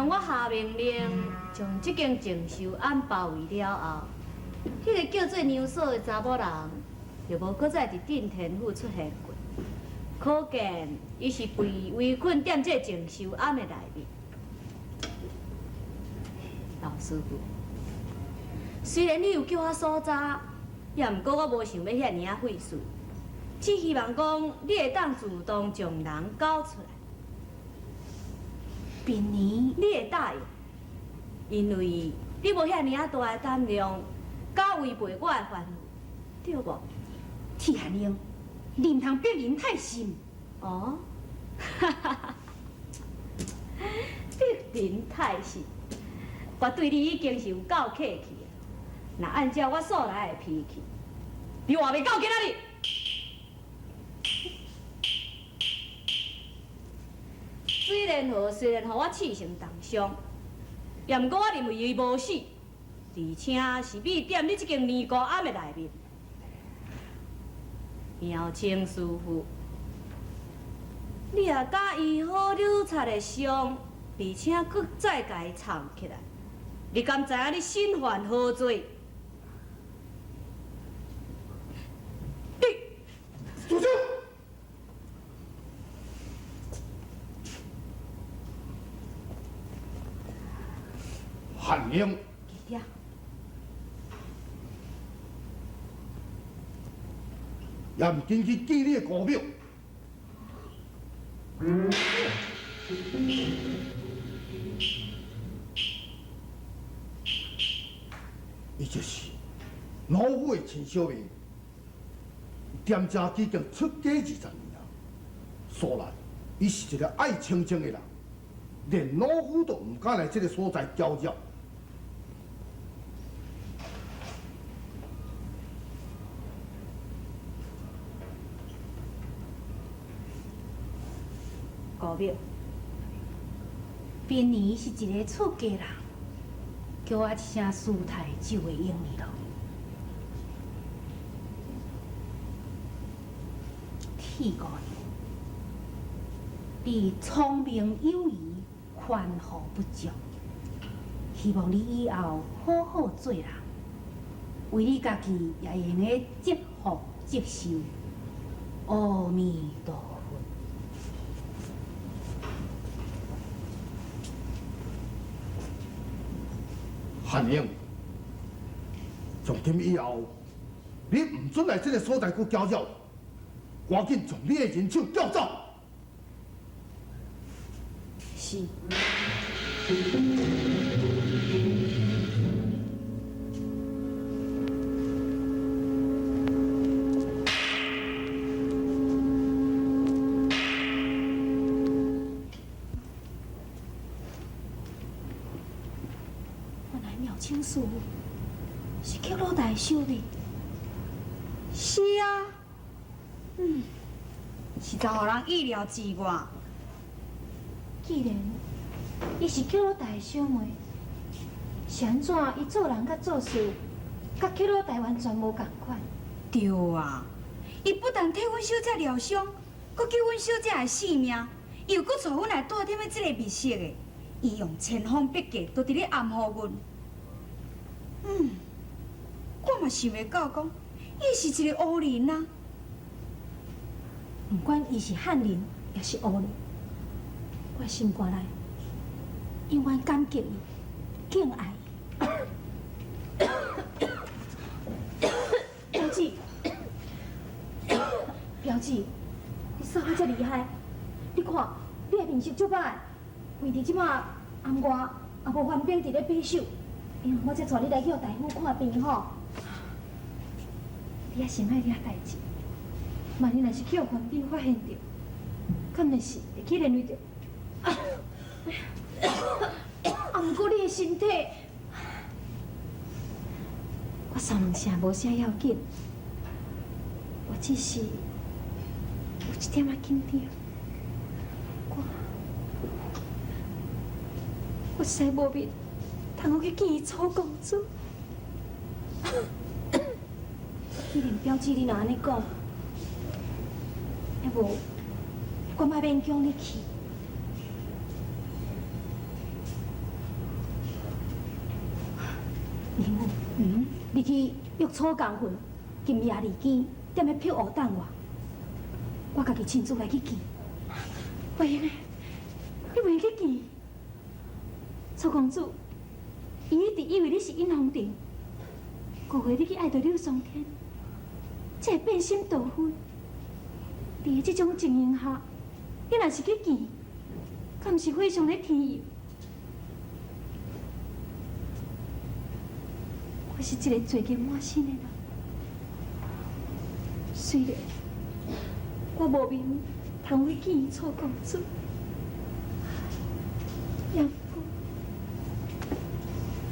从我下命令，将这间静修庵包围了后，迄个叫做娘嫂的查某人，就无搁再伫顶天府出现过。可见伊是被围困踮这静修庵的内面。老师傅，虽然你有叫我所查，也毋过我无想要遐尔啊费事，只希望讲你会当主动将人交出来。明年你会答应，因为你无遐尔啊大的胆量，敢违背我的吩咐，对无？天灵，你唔通逼人太甚。哦，哈哈哈，逼人太甚，我对你已经是有够客气的。若按照我素来的脾气，你话袂到今仔日。虽然互我刺成重伤，也毋过我认为伊无死，而且是秘踮你这间尼姑庵的内面。苗青师傅，你也甲医好流产的伤，而且搁再甲伊藏起来，你敢知影你身犯何罪？住手！汉英，弟弟，也唔紧去见你的姑庙。伊就是老虎的陈小妹，踮遮已经出家20年啊，所来伊是一个爱清净的人，连老虎都唔敢来这个所在搅扰。姑庙，明年是一个出家人，叫我一声师太就会用你咯。天公，你聪明有仪，宽厚不足，希望你以后好好做人，为你家己也会用个积福积寿。阿弥陀佛。汉英，从今以后，你唔准来这个所在去搅扰，赶紧从你的人手调走。是。青师傅是去老大修的，是啊，是真互人意料之外。既然伊是去老大修的，是安怎伊做人甲做事，甲去老大完全无共款？对啊，伊不但替阮小姐疗伤，搁救阮小姐的性命，又搁带阮来带踮的这个密室的，伊用千方百计都伫咧暗唬阮。我嘛想袂到讲，伊是一个乌人啊。不管伊是汉人也是乌人，我心肝内永远感激伊，敬爱伊。表姐，表姐，你耍啊遮厉害！你看，你的面色足歹，为伫即马暗外也无翻兵伫咧把守。因为我才带你来叫大夫看病吼，你也心爱遐代志。万一若是去互官兵发现着，肯定是会去连累着。毋过你的身体，我三两声无啥要紧，我只是有一点仔紧张。我实在无面。通我去见伊楚公主，既然表姐你若安尼讲，要无我莫勉强你去。义母，你去约草工会，金夜离间，踮咧票屋等我，我家己亲自来去见。袂用诶，你袂去见。楚公主，伊一直以为你是尹红婷，误会你去爱着柳霜天，才会变心豆腐。伫这种情形下，你若是去见，敢毋是非常的天佑？我是一个罪孽满身的人，虽然我无面通去见楚公主，也不，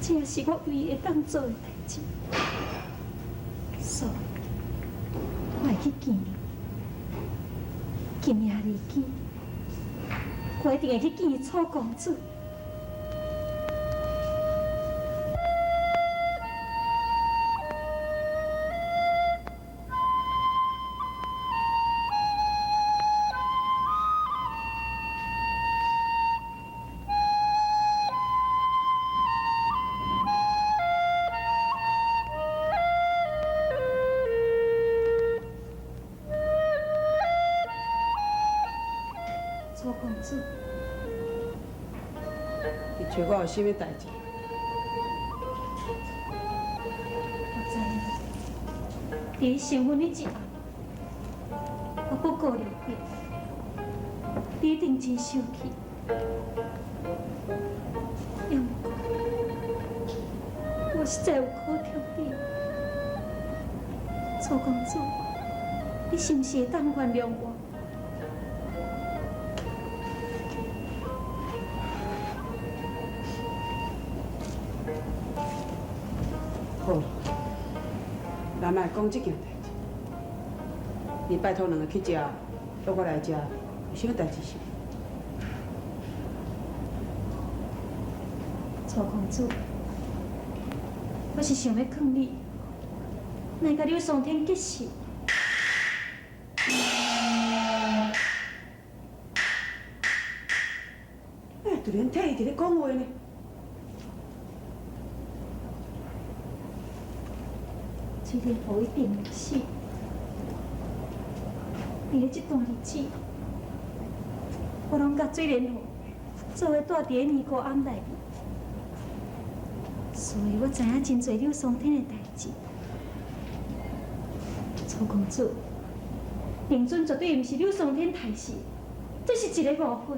这也是我唯一会当做的代志。所以，我会去见你。今夜离见，我一定会去见楚公主。楚公主，你找我有啥物代志？我知影，伫新婚迄一暗，我不顾离别，你一定真生气。要毋过，我实在有苦痛你。楚公主，你是毋是会当原谅我？好了，咱莫讲这件代志。你拜托两个去食，约我来食，有啥物代志是？楚公主，我是想要劝你，莫甲柳霜天结识。突然替伊伫咧讲话呢？虽然无一定会死，伫咧这段日子，我拢甲水莲湖做伙住伫咧尼姑庵内面，所以我知影真侪柳霜天的代志。楚公主，令尊绝对毋是柳霜天害死，这是一个误会。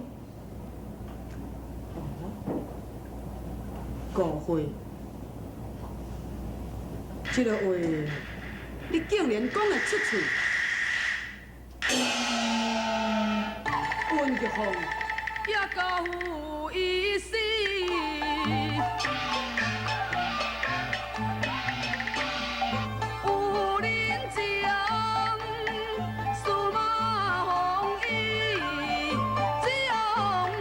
误会，这个话你竟然讲得出嘴，温玉凤也够有意思。有人将驷马封邑，将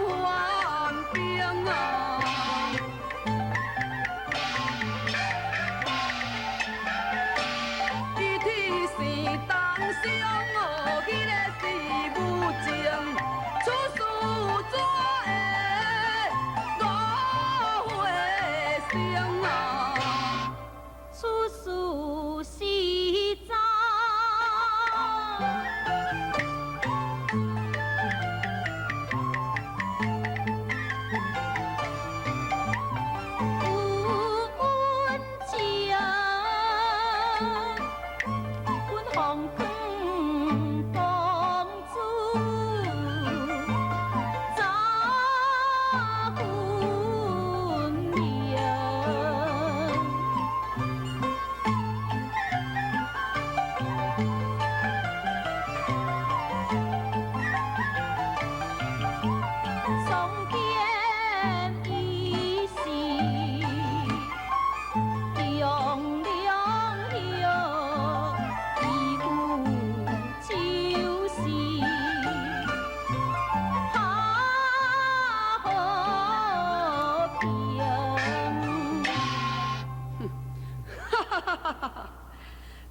换兵啊！伊铁是当上哦，伊个是武将，出事怎会误会成啊？出事是早。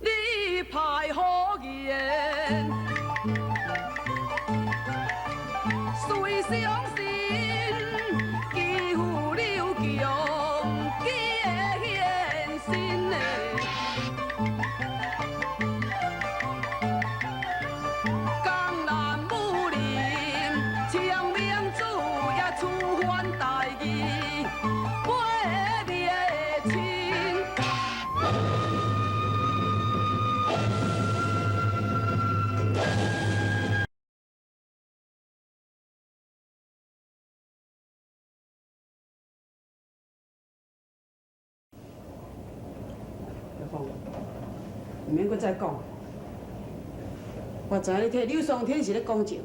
你派好言，随相心，欺负刘强，记会现风，唔免搁再讲。我知影你替柳霜天是咧讲情，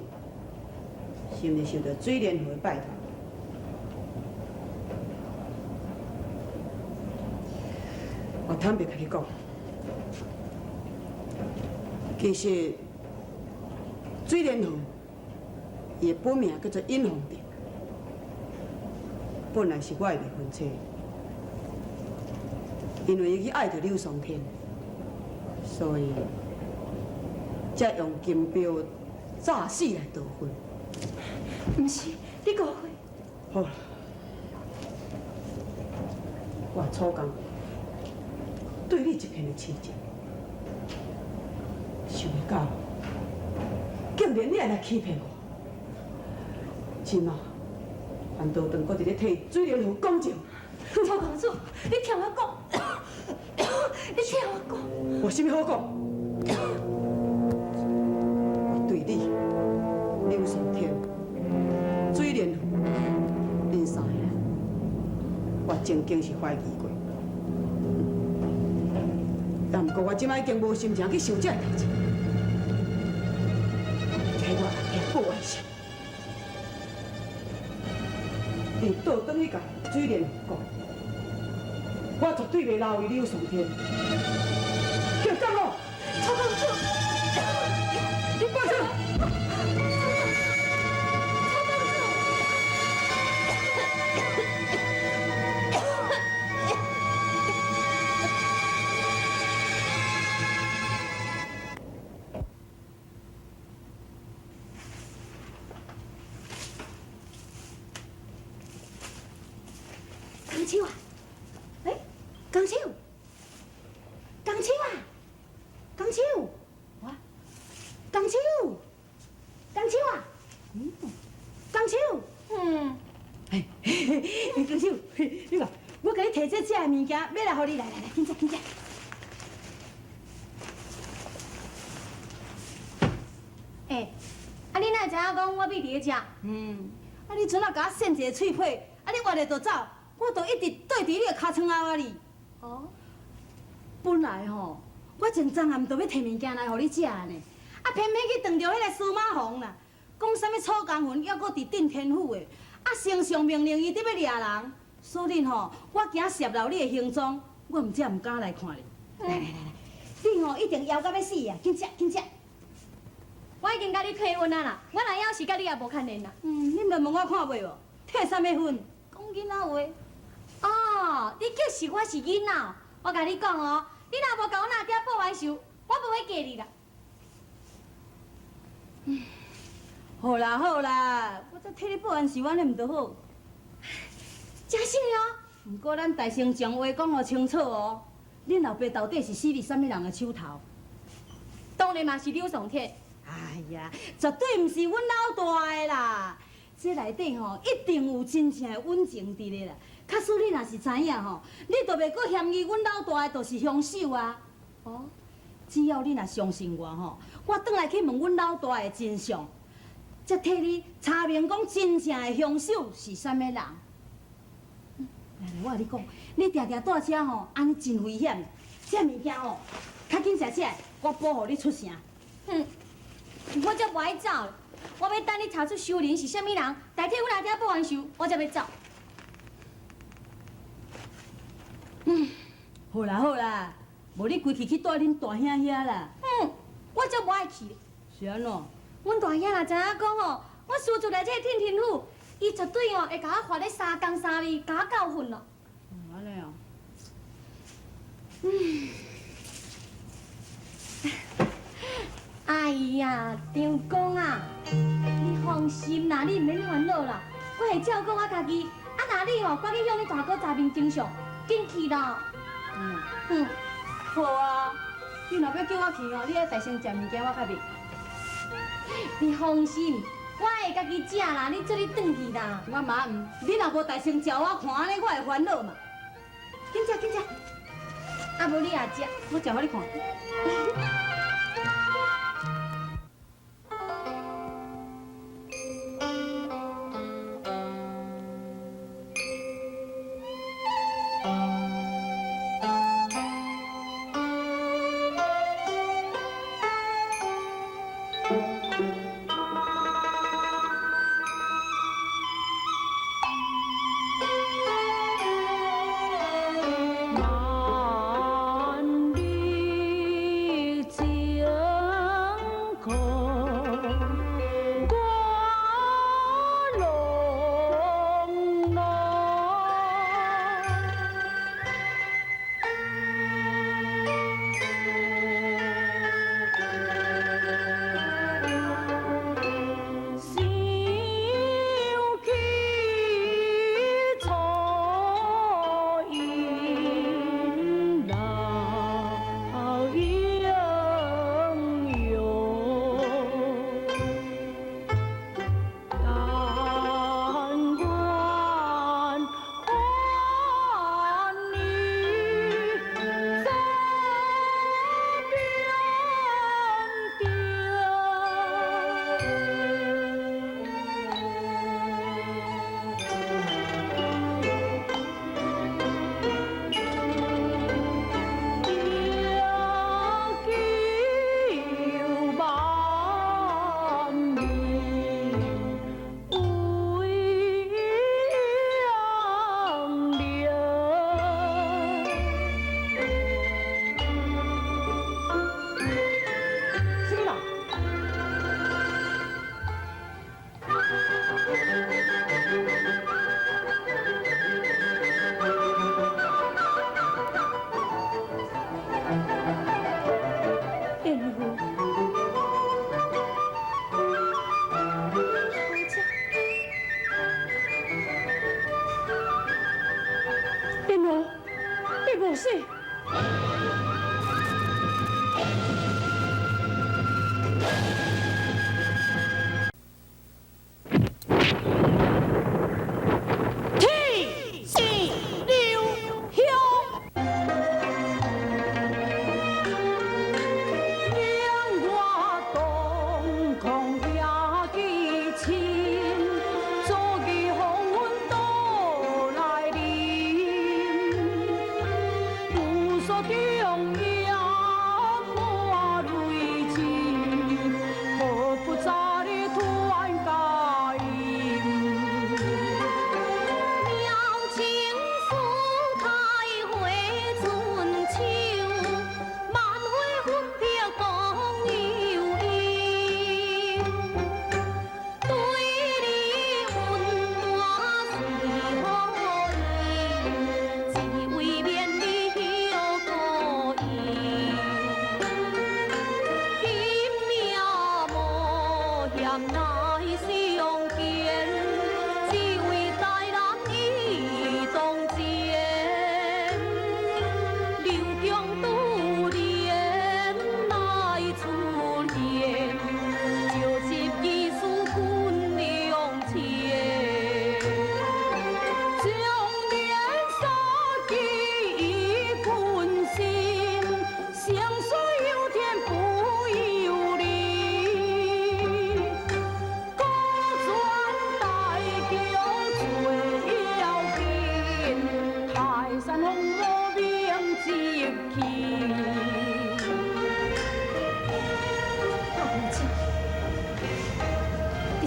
是毋是受到水莲花的拜托？我坦白甲你讲，其实水莲花伊的本名叫做尹凤蝶，本来是我的未婚妻，因为伊去爱着柳霜天，所以才用金标诈死来逃婚。毋是，你误会。好啦，我初工对你这片的痴情，想袂到，竟然你也来欺骗我。今仔反倒当搁伫咧替水莲花讲情，曹公主，你听我讲，你听我讲。我啥物好讲？我对你、柳霜天、水莲花，恁三个人，我曾经是怀疑过。但毋过我即摆已经无心情去想这代志，替我阿兄报恩情。你倒转去甲水莲讲，我绝对袂留伊柳霜天。叫干我，曹公主，你放手！江秋啊，哎，江秋，江秋啊，江秋，哇，江秋，江秋啊，江秋，哎，江秋，你看，我给你摕这的物件，要来互你，来，紧接。哎，啊你哪会知影讲我秘伫咧遮？啊你阵啊甲我扇一个喙皮，啊你活着就走，我就一直对伫你的尻川后啊哩。哦，本来吼，我前昨暗就要摕物件来互你食呢，啊偏偏去撞着迄个司马红啦，讲啥物草公魂还搁伫顶天府的，啊丞相命令伊得要掠人，所以吼，我惊泄露你的行踪，我毋则毋敢来看你。来，你吼一定枵到要死啊！紧食。我已经甲你退婚啊啦，我若要是甲你也无牵连啦。你毋着问我看袂无？退啥物婚？讲囡仔话。哦，你叫是我是囡仔，我甲你讲哦，你若无甲我拿爹报完仇，我无要嫁你啦。好啦，我再替你报完仇，安尼毋着好？真是哦。毋过咱大先将话讲互清楚哦，恁老爸到底是死伫啥物人的手头？当然嘛是柳霜天。哎呀，绝对毋是阮老大的啦！这内底吼一定有真正的温情伫咧啦。假使你若是知影吼，你就袂搁嫌疑阮老大的就是凶手啊！哦，只要你若相信我吼，我转来去问阮老大的真相，才替你查明讲真正的凶手是啥物人。来，我甲你讲，你定定带车吼，安尼真危险。这物件吼，较紧食起来，我保护你出声。我才不爱走，我要等你查出收人是啥物人，代替我拿爹报完仇，我才要走。好啦，无你规气去带恁大兄遐啦。我才不爱去。是安怎？阮大兄若知影讲吼，我私厝内这天天府，伊绝对哦会甲我罚咧3工3暝，甲我教训咯。安尼哦。哎呀，张公啊，你放心啦，你唔免烦恼啦，我会照顾我家己。啊，那你吼赶紧向你大哥查明真相，紧去啦。好啊。你若要叫我去哦，你爱大先食物件，我较袂。你放心，我会家己食啦，你做你转去啦。我嘛唔，你若无大先叫我看，安尼我会烦恼嘛。紧食。啊，无你也食。我食互你看。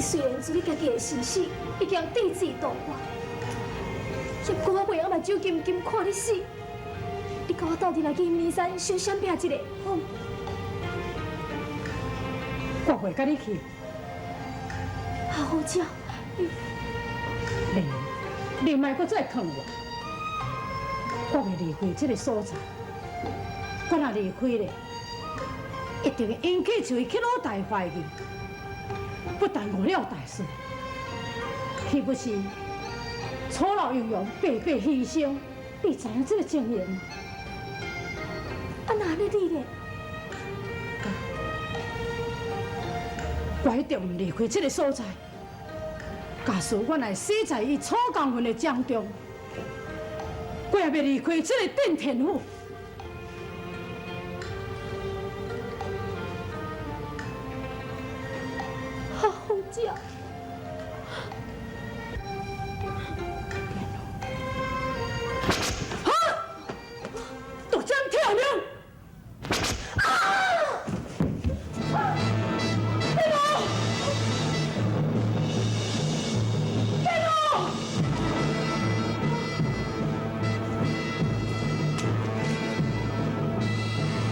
虽然自己家己的生死已经抵制度我，结果我袂晓目睭金金看你死。你甲我斗阵来去云山小闪拼一个，好？我会跟你去。好姐，你莫搁再坑我。我会离开这个所在。我若离开咧，一定引起就会去老大怀疑。 不但误了大事，岂不是楚老英勇白白牺牲？你知影这个情形吗？啊，那你咧？我一定唔离开这个所在。假使我乃死在伊楚江云的掌中，我也袂离开这个定天府。 姐，啊！独占跳梁！天龙！天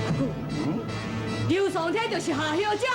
龙！刘爽天就是下药酒。